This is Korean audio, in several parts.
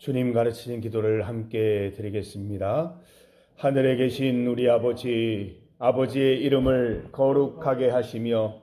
주님 가르치신 기도를 함께 드리겠습니다. 하늘에 계신 우리 아버지, 아버지의 이름을 거룩하게 하시며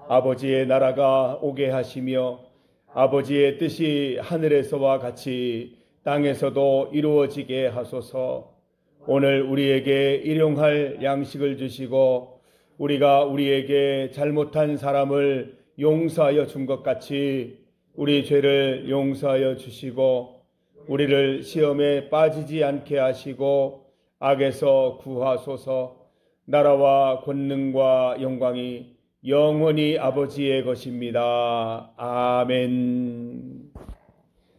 아버지의 나라가 오게 하시며 아버지의 뜻이 하늘에서와 같이 땅에서도 이루어지게 하소서. 오늘 우리에게 일용할 양식을 주시고 우리가 우리에게 잘못한 사람을 용서하여 준 것 같이 우리 죄를 용서하여 주시고 우리를 시험에 빠지지 않게 하시고 악에서 구하소서. 나라와 권능과 영광이 영원히 아버지의 것입니다. 아멘.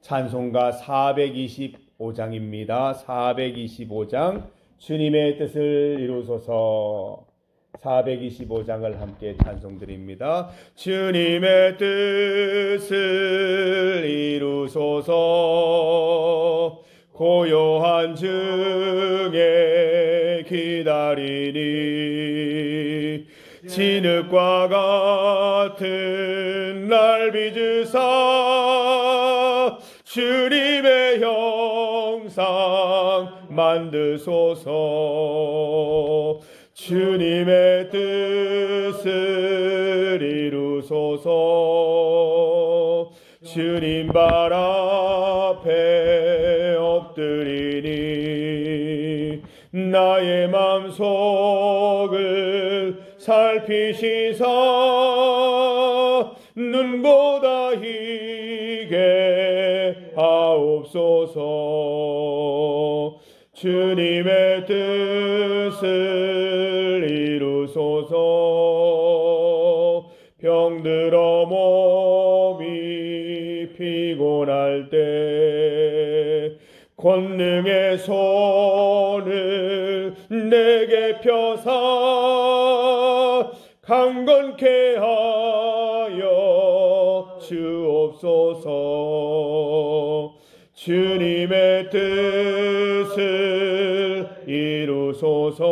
찬송가 425장입니다. 425장 주님의 뜻을 이루소서. 425장을 함께 찬송드립니다. 주님의 뜻을 이루소서. 고요한 중에 기다리니 진흙과 같은 날 빚으사 주님의 형상 만드소서. 주님의 뜻을 이루소서. 주님 발 앞에 엎드리니 나의 마음속을 살피시사 눈보다 희게 하옵소서. 주님의 뜻을 이루소서. 병들어 몸이 피곤할 때 권능의 손을 내게 펴사 강건케 하여 주옵소서. 주님의 뜻을 이루소서.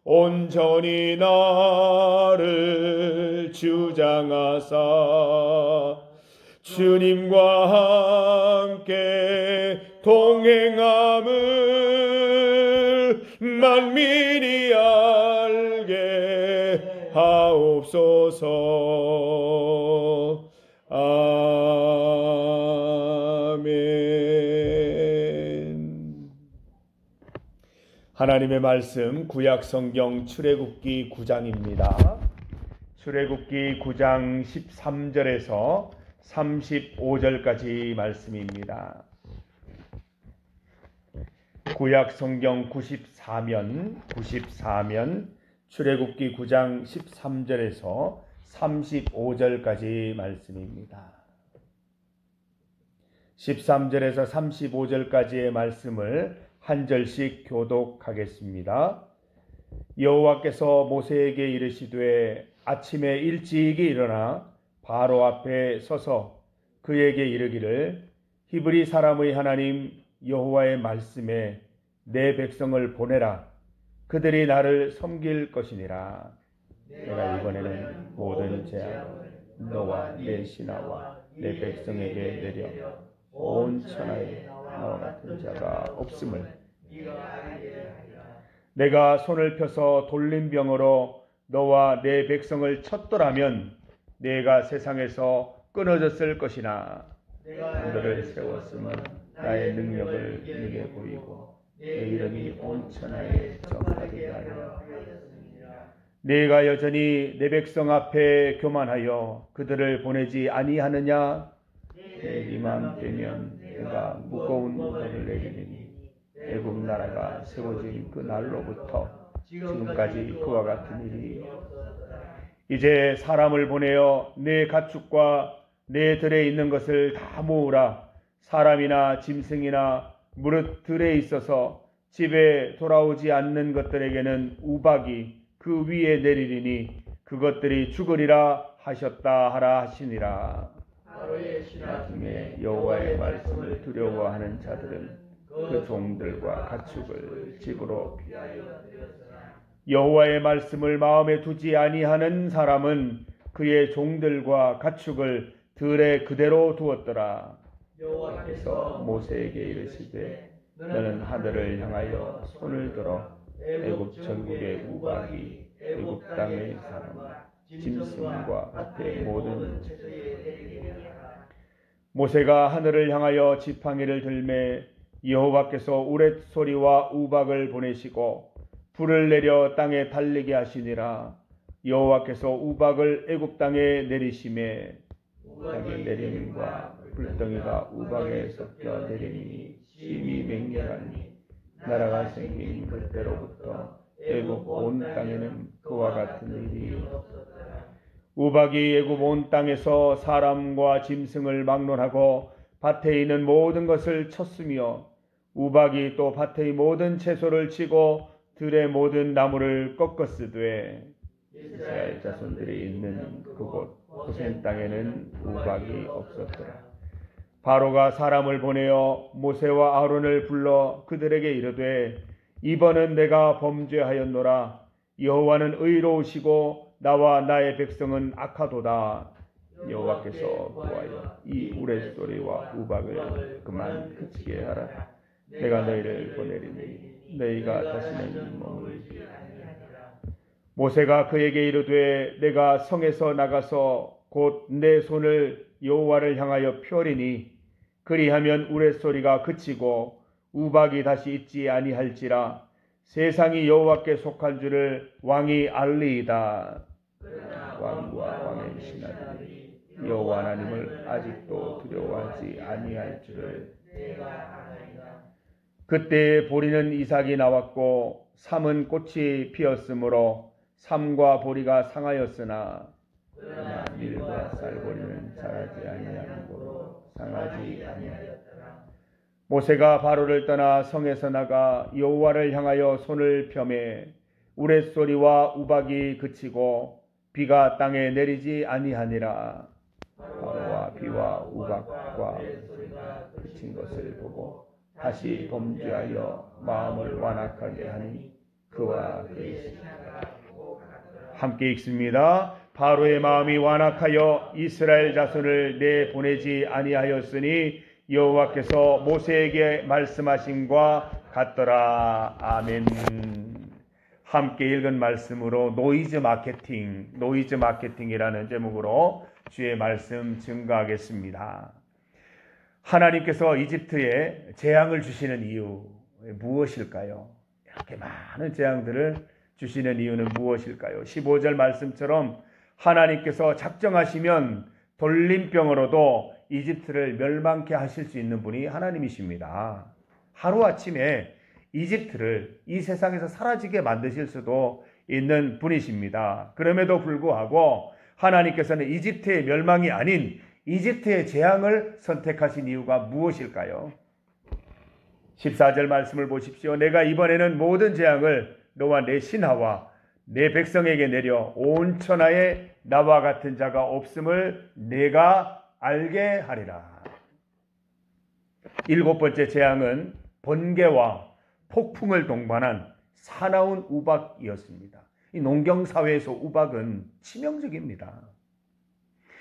온전히 나를 주장하사 주님과 함께 동행함을 만민이 알게 하옵소서. 아멘. 하나님의 말씀 구약성경 출애굽기 9장입니다. 출애굽기 9장 13절에서 35절까지 말씀입니다. 구약성경 94면 출애굽기 9장 13절에서 35절까지 말씀입니다. 13절에서 35절까지의 말씀을 한 절씩 교독하겠습니다. 여호와께서 모세에게 이르시되 아침에 일찍이 일어나 바로 앞에 서서 그에게 이르기를 히브리 사람의 하나님 여호와의 말씀에 내 백성을 보내라. 그들이 나를 섬길 것이니라. 내가 이번에는 모든 재앙을 너와 내 신하와 내 백성에게 내려 온 천하에 나와 같은 자가 없음을 내가 손을 펴서 돌린 병으로 너와 내 백성을 쳤더라면 내가 세상에서 끊어졌을 것이나 너를 세웠으면 나의 능력을 네게 보이고 내 이름이 온 천하에 전파되게 하려 하였습니다. 네가 여전히 내 백성 앞에 교만하여 그들을 보내지 아니하느냐? 내 맘 되면 내가 무거운 너를 내리니 애굽 나라가 세워진 그 날로부터 지금까지 그와 같은 일이 이제 사람을 보내어 내 가축과 내 들에 있는 것을 다 모으라. 사람이나 짐승이나 무릇 들에 있어서 집에 돌아오지 않는 것들에게는 우박이 그 위에 내리리니 그것들이 죽으리라 하셨다 하라 하시니라. 하루의 신하 중에 여호와의 말씀을 두려워하는 자들은 그 종들과 가축을 집으로 피하여 드렸으나 여호와의 말씀을 마음에 두지 아니하는 사람은 그의 종들과 가축을 들에 그대로 두었더라. 여호와께서 모세에게 이르시되 너는 하늘을 향하여 손을 들어 애굽 전국의 우박이 애굽 땅의 사람과 짐승과 밭의 모든 채소에 내리게 하라. 모세가 하늘을 향하여 지팡이를 들매 여호와께서 우레소리와 우박을 보내시고 불을 내려 땅에 달리게 하시니라. 여호와께서 우박을 애굽 땅에 내리심에 땅의 내림과 불덩이가 우박에 섞여 내리니 심히 맹렬하니 나라가 생긴 그때로부터 애굽 온 땅에는 그와 같은 일이 없었더라. 우박이 애굽 온 땅에서 사람과 짐승을 막론하고 밭에 있는 모든 것을 쳤으며 우박이 또 밭의 모든 채소를 치고 들의 모든 나무를 꺾었으되 이스라엘 자손들이 있는 그곳 고센 땅에는 우박이 없었더라. 바로가 사람을 보내어 모세와 아론을 불러 그들에게 이르되 이번은 내가 범죄하였노라. 여호와는 의로우시고 나와 나의 백성은 악하도다. 여호와께서 보아여 이 우레소리와 우박을 그만 그치게 하라. 내가 너희를 보내리니 너희가 다시는 머물지 아니하리라. 모세가 그에게 이르되 내가 성에서 나가서 곧 내 손을 여호와를 향하여 펴리니 그리하면 우레소리가 그치고 우박이 다시 있지 아니할지라. 세상이 여호와께 속한 줄을 왕이 알리이다. 왕과 왕의 신하들이 여호와 하나님을 아직도 두려워하지 아니할 줄을 내가 아나이다. 그때 보리는 이삭이 나왔고 삼은 꽃이 피었으므로 삼과 보리가 상하였으나 그러나 밀과 쌀보리는 자라지 아니하므로 상하지 아니하였더라. 모세가 바로를 떠나 성에서 나가 여호와를 향하여 손을 펴매 우레소리와 우박이 그치고 비가 땅에 내리지 아니하니라. 바로와 비와 우박과 소리가 그친 것을 보고 다시 범죄하여 마음을 완악하게 하니 그와 그의 신하가 함께 읽습니다. 바로의 마음이 완악하여 이스라엘 자손을 내보내지 아니하였으니 여호와께서 모세에게 말씀하신과 같더라. 아멘. 함께 읽은 말씀으로 노이즈 마케팅이라는 제목으로 주의 말씀 증거하겠습니다. 하나님께서 이집트에 재앙을 주시는 이유 무엇일까요? 이렇게 많은 재앙들을 주시는 이유는 무엇일까요? 15절 말씀처럼 하나님께서 작정하시면 돌림병으로도 이집트를 멸망케 하실 수 있는 분이 하나님이십니다. 하루아침에 이집트를 이 세상에서 사라지게 만드실 수도 있는 분이십니다. 그럼에도 불구하고 하나님께서는 이집트의 멸망이 아닌 이집트의 재앙을 선택하신 이유가 무엇일까요? 14절 말씀을 보십시오. 내가 이번에는 모든 재앙을 너와 내 신하와 내 백성에게 내려 온 천하에 나와 같은 자가 없음을 내가 알게 하리라. 7번째 재앙은 번개와 폭풍을 동반한 사나운 우박이었습니다. 이 농경사회에서 우박은 치명적입니다.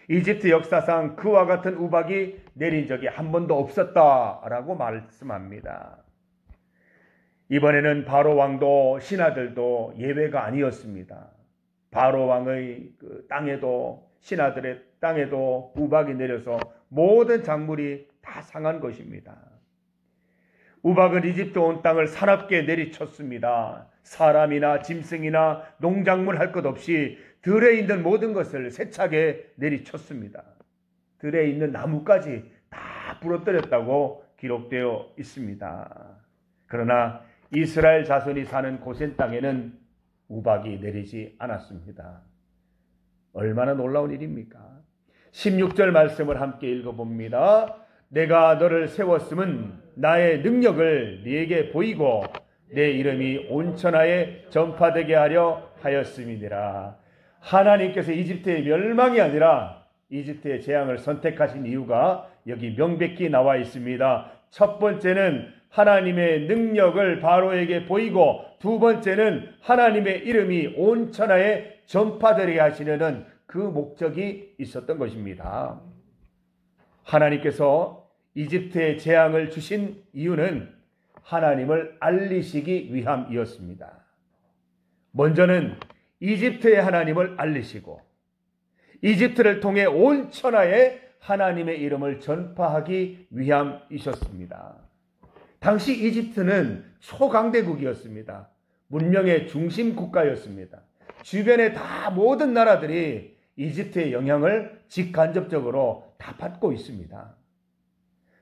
이집트 역사상 그와 같은 우박이 내린 적이 한 번도 없었다라고 말씀합니다. 이번에는 바로 왕도 신하들도 예외가 아니었습니다. 바로 왕의 땅에도 신하들의 땅에도 우박이 내려서 모든 작물이 다 상한 것입니다. 우박은 이집트 온 땅을 사납게 내리쳤습니다. 사람이나 짐승이나 농작물 할 것 없이 들에 있는 모든 것을 세차게 내리쳤습니다. 들에 있는 나무까지 다 부러뜨렸다고 기록되어 있습니다. 그러나 이스라엘 자손이 사는 고센 땅에는 우박이 내리지 않았습니다. 얼마나 놀라운 일입니까? 16절 말씀을 함께 읽어봅니다. 내가 너를 세웠음은 나의 능력을 네게 보이고 내 이름이 온 천하에 전파되게 하려 하였음이니라. 하나님께서 이집트의 멸망이 아니라 이집트의 재앙을 선택하신 이유가 여기 명백히 나와 있습니다. 첫 번째는 하나님의 능력을 바로에게 보이고, 두 번째는 하나님의 이름이 온 천하에 전파되게 하시려는 그 목적이 있었던 것입니다. 하나님께서 이집트에 재앙을 주신 이유는 하나님을 알리시기 위함이었습니다. 먼저는 이집트의 하나님을 알리시고 이집트를 통해 온 천하에 하나님의 이름을 전파하기 위함이셨습니다. 당시 이집트는 초강대국이었습니다. 문명의 중심 국가였습니다. 주변의 다 모든 나라들이 이집트의 영향을 직간접적으로 다 받고 있습니다.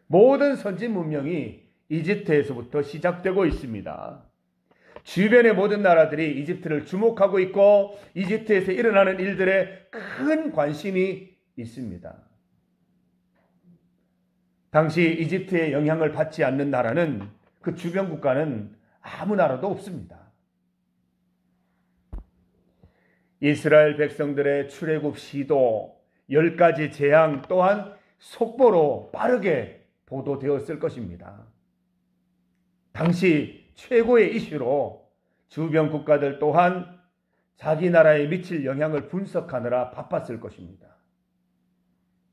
모든 선진 문명이 이집트에서부터 시작되고 있습니다. 주변의 모든 나라들이 이집트를 주목하고 있고 이집트에서 일어나는 일들에 큰 관심이 있습니다. 당시 이집트의 영향을 받지 않는 나라는, 그 주변 국가는 아무 나라도 없습니다. 이스라엘 백성들의 출애굽 시도, 10가지 재앙 또한 속보로 빠르게 보도되었을 것입니다. 당시 최고의 이슈로 주변 국가들 또한 자기 나라에 미칠 영향을 분석하느라 바빴을 것입니다.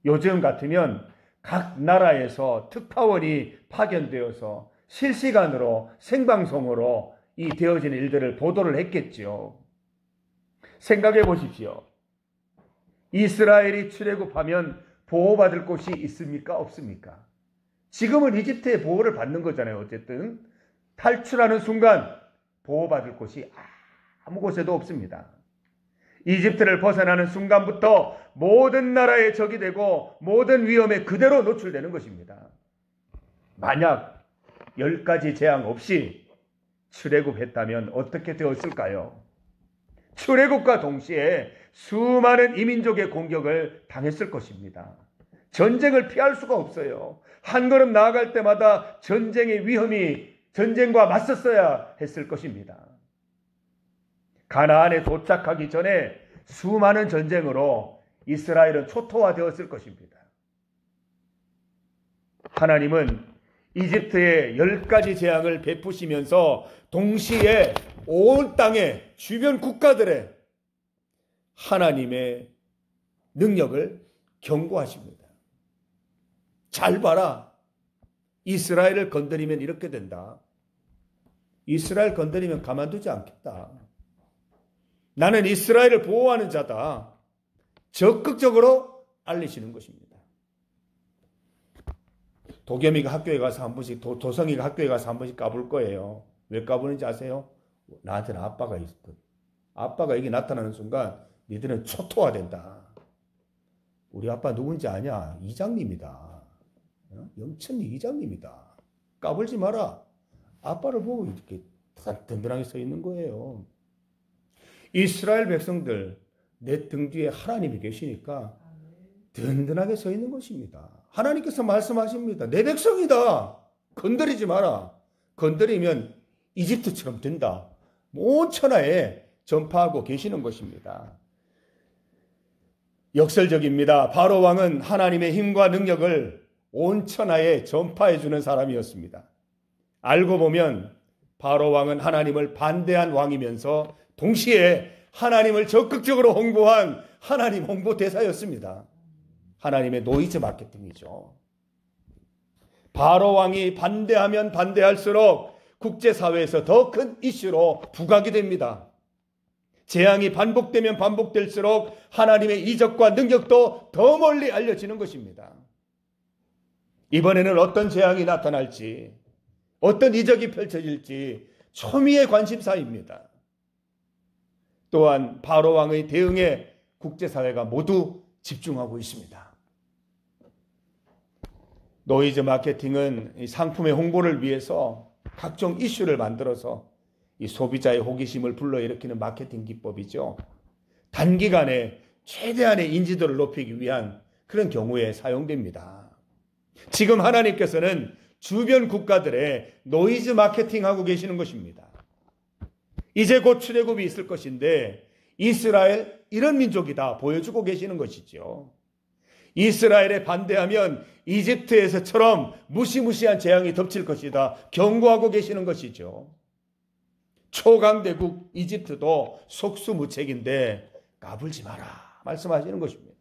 요즘 같으면 각 나라에서 특파원이 파견되어서 실시간으로 생방송으로 이 되어지는 일들을 보도를 했겠지요. 생각해 보십시오. 이스라엘이 출애굽하면 보호받을 곳이 있습니까? 없습니까? 지금은 이집트의 보호를 받는 거잖아요. 어쨌든 탈출하는 순간 보호받을 곳이 아무 곳에도 없습니다. 이집트를 벗어나는 순간부터 모든 나라의 적이 되고 모든 위험에 그대로 노출되는 것입니다. 만약 10가지 재앙 없이 출애굽했다면 어떻게 되었을까요? 출애굽과 동시에 수많은 이민족의 공격을 당했을 것입니다. 전쟁을 피할 수가 없어요. 한 걸음 나아갈 때마다 전쟁의 위험이, 전쟁과 맞섰어야 했을 것입니다. 가나안에 도착하기 전에 수많은 전쟁으로 이스라엘은 초토화되었을 것입니다. 하나님은 이집트에 10가지 재앙을 베푸시면서 동시에 온 땅의 주변 국가들의 하나님의 능력을 경고하십니다. 잘 봐라. 이스라엘을 건드리면 이렇게 된다. 이스라엘 건드리면 가만두지 않겠다. 나는 이스라엘을 보호하는 자다. 적극적으로 알리시는 것입니다. 도겸이가 학교에 가서 한 번씩, 도성이가 학교에 가서 한 번씩 까불 거예요. 왜 까부는지 아세요? 나한테는 아빠가 있었거든. 아빠가 이게 나타나는 순간 니들은 초토화된다. 우리 아빠 누군지 아냐? 이장님이다. 영천리 이장님이다. 까불지 마라. 아빠를 보고 이렇게 든든하게 서 있는 거예요. 이스라엘 백성들, 내 등 뒤에 하나님이 계시니까 든든하게 서 있는 것입니다. 하나님께서 말씀하십니다. 내 백성이다. 건드리지 마라. 건드리면 이집트처럼 된다. 온 천하에 전파하고 계시는 것입니다. 역설적입니다. 바로 왕은 하나님의 힘과 능력을 온 천하에 전파해 주는 사람이었습니다. 알고 보면 바로 왕은 하나님을 반대한 왕이면서 동시에 하나님을 적극적으로 홍보한 하나님 홍보 대사였습니다. 하나님의 노이즈 마케팅이죠. 바로 왕이 반대하면 반대할수록 국제사회에서 더 큰 이슈로 부각이 됩니다. 재앙이 반복되면 반복될수록 하나님의 이적과 능력도 더 멀리 알려지는 것입니다. 이번에는 어떤 재앙이 나타날지, 어떤 이적이 펼쳐질지 초미의 관심사입니다. 또한 바로 왕의 대응에 국제사회가 모두 집중하고 있습니다. 노이즈 마케팅은 상품의 홍보를 위해서 각종 이슈를 만들어서 이 소비자의 호기심을 불러일으키는 마케팅 기법이죠. 단기간에 최대한의 인지도를 높이기 위한 그런 경우에 사용됩니다. 지금 하나님께서는 주변 국가들의 노이즈 마케팅하고 계시는 것입니다. 이제 곧 출애굽이 있을 것인데 이스라엘 이런 민족이다 보여주고 계시는 것이죠. 이스라엘에 반대하면 이집트에서처럼 무시무시한 재앙이 덮칠 것이다 경고하고 계시는 것이죠. 초강대국 이집트도 속수무책인데 까불지 마라 말씀하시는 것입니다.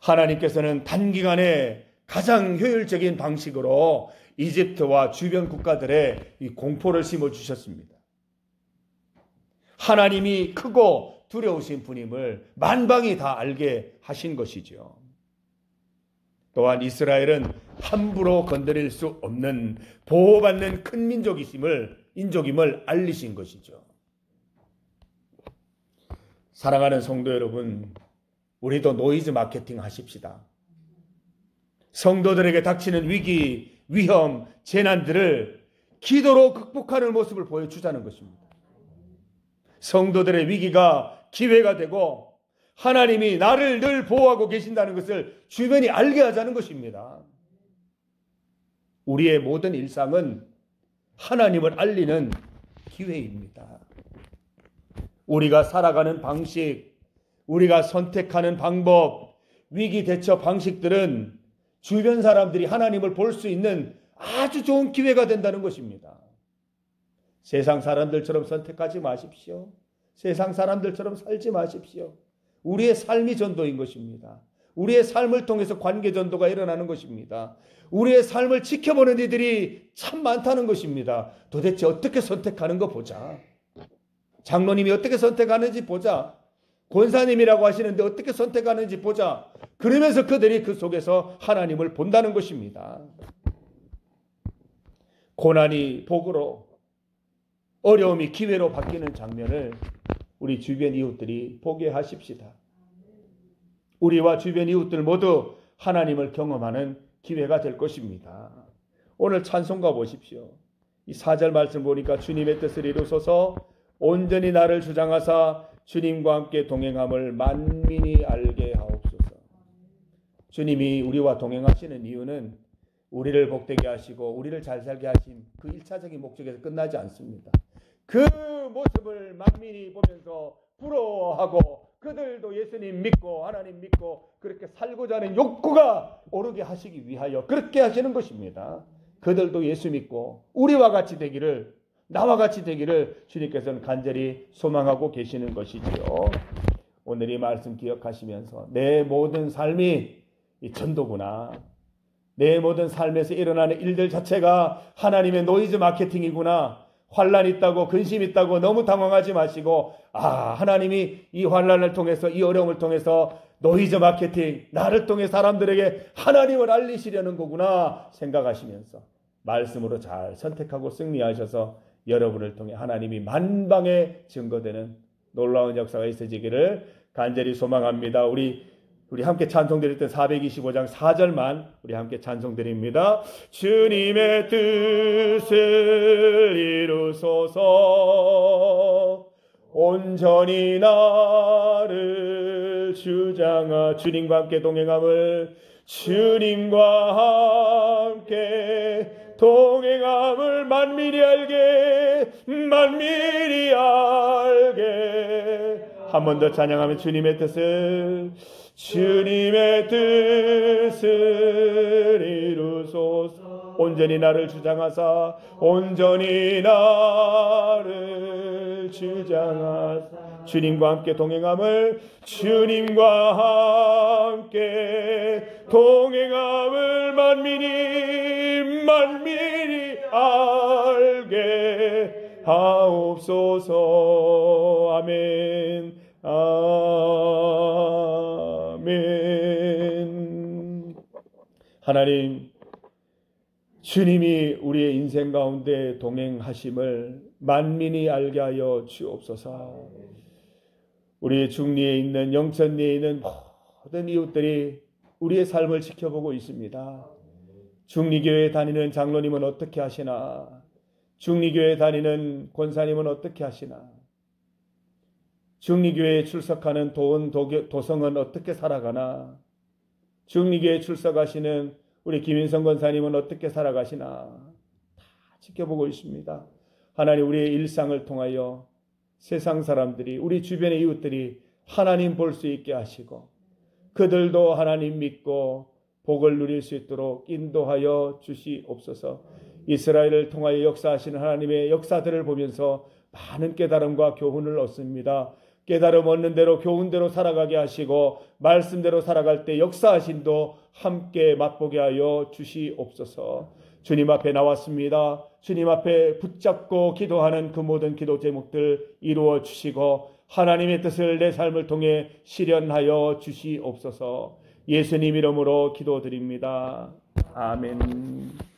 하나님께서는 단기간에 가장 효율적인 방식으로 이집트와 주변 국가들의 이 공포를 심어주셨습니다. 하나님이 크고 두려우신 분임을 만방이 다 알게 하신 것이죠. 또한 이스라엘은 함부로 건드릴 수 없는 보호받는 큰 인족임을 알리신 것이죠. 사랑하는 성도 여러분, 우리도 노이즈 마케팅 하십시다. 성도들에게 닥치는 위기, 위험, 재난들을 기도로 극복하는 모습을 보여주자는 것입니다. 성도들의 위기가 기회가 되고 하나님이 나를 늘 보호하고 계신다는 것을 주변이 알게 하자는 것입니다. 우리의 모든 일상은 하나님을 알리는 기회입니다. 우리가 살아가는 방식, 우리가 선택하는 방법, 위기 대처 방식들은 주변 사람들이 하나님을 볼 수 있는 아주 좋은 기회가 된다는 것입니다. 세상 사람들처럼 선택하지 마십시오. 세상 사람들처럼 살지 마십시오. 우리의 삶이 전도인 것입니다. 우리의 삶을 통해서 관계 전도가 일어나는 것입니다. 우리의 삶을 지켜보는 이들이 참 많다는 것입니다. 도대체 어떻게 선택하는 거 보자. 장로님이 어떻게 선택하는지 보자. 권사님이라고 하시는데 어떻게 선택하는지 보자. 그러면서 그들이 그 속에서 하나님을 본다는 것입니다. 고난이 복으로, 어려움이 기회로 바뀌는 장면을 우리 주변 이웃들이 보게 하십시다. 우리와 주변 이웃들 모두 하나님을 경험하는 기회가 될 것입니다. 오늘 찬송가 보십시오. 이 4절 말씀 보니까 주님의 뜻을 이루소서 온전히 나를 주장하사 주님과 함께 동행함을 만민이 알게 하옵소서. 주님이 우리와 동행하시는 이유는 우리를 복되게 하시고 우리를 잘 살게 하신 그 1차적인 목적에서 끝나지 않습니다. 그 모습을 만민이 보면서 부러워하고 그들도 예수님 믿고 하나님 믿고 그렇게 살고자 하는 욕구가 오르게 하시기 위하여 그렇게 하시는 것입니다. 그들도 예수 믿고 우리와 같이 되기를, 나와 같이 되기를 주님께서는 간절히 소망하고 계시는 것이지요. 오늘 이 말씀 기억하시면서 내 모든 삶이 이 전도구나. 내 모든 삶에서 일어나는 일들 자체가 하나님의 노이즈 마케팅이구나. 환난 있다고 근심 있다고 너무 당황하지 마시고 하나님이 이 환난을 통해서 이 어려움을 통해서 노이즈 마케팅 나를 통해 사람들에게 하나님을 알리시려는 거구나 생각하시면서 말씀으로 잘 선택하고 승리하셔서 여러분을 통해 하나님이 만방에 증거되는 놀라운 역사가 있어지기를 간절히 소망합니다. 우리 함께 찬송 드릴 때 425장 4절만 우리 함께 찬송 드립니다. 주님의 뜻을 이루소서 온전히 나를 주장하 주님과 함께 동행함을 주님과 함께 동행함을 만민이 알게 한 번 더 찬양하면 주님의 뜻을 이루소서 온전히 나를 주장하사 온전히 나를 주장하사 주님과 함께 동행함을 주님과 함께 동행함을 만민이 알게 하옵소서. 아멘. 아멘. 하나님, 주님이 우리의 인생 가운데 동행하심을 만민이 알게 하여 주옵소서. 우리 중리에 있는 영천리에 있는 모든 이웃들이 우리의 삶을 지켜보고 있습니다. 중리교회 다니는 장로님은 어떻게 하시나? 중리교회 다니는 권사님은 어떻게 하시나? 중리교회에 출석하는 도성은 어떻게 살아가나? 중리교회에 출석하시는 우리 김인성 권사님은 어떻게 살아가시나? 다 지켜보고 있습니다. 하나님, 우리의 일상을 통하여 세상 사람들이, 우리 주변의 이웃들이 하나님 볼 수 있게 하시고 그들도 하나님 믿고 복을 누릴 수 있도록 인도하여 주시옵소서. 이스라엘을 통하여 역사하시는 하나님의 역사들을 보면서 많은 깨달음과 교훈을 얻습니다. 깨달음 얻는 대로 교훈 대로 살아가게 하시고 말씀대로 살아갈 때 역사하신도 함께 맛보게 하여 주시옵소서. 주님 앞에 나왔습니다. 주님 앞에 붙잡고 기도하는 그 모든 기도 제목들 이루어 주시고 하나님의 뜻을 내 삶을 통해 실현하여 주시옵소서. 예수님 이름으로 기도드립니다. 아멘.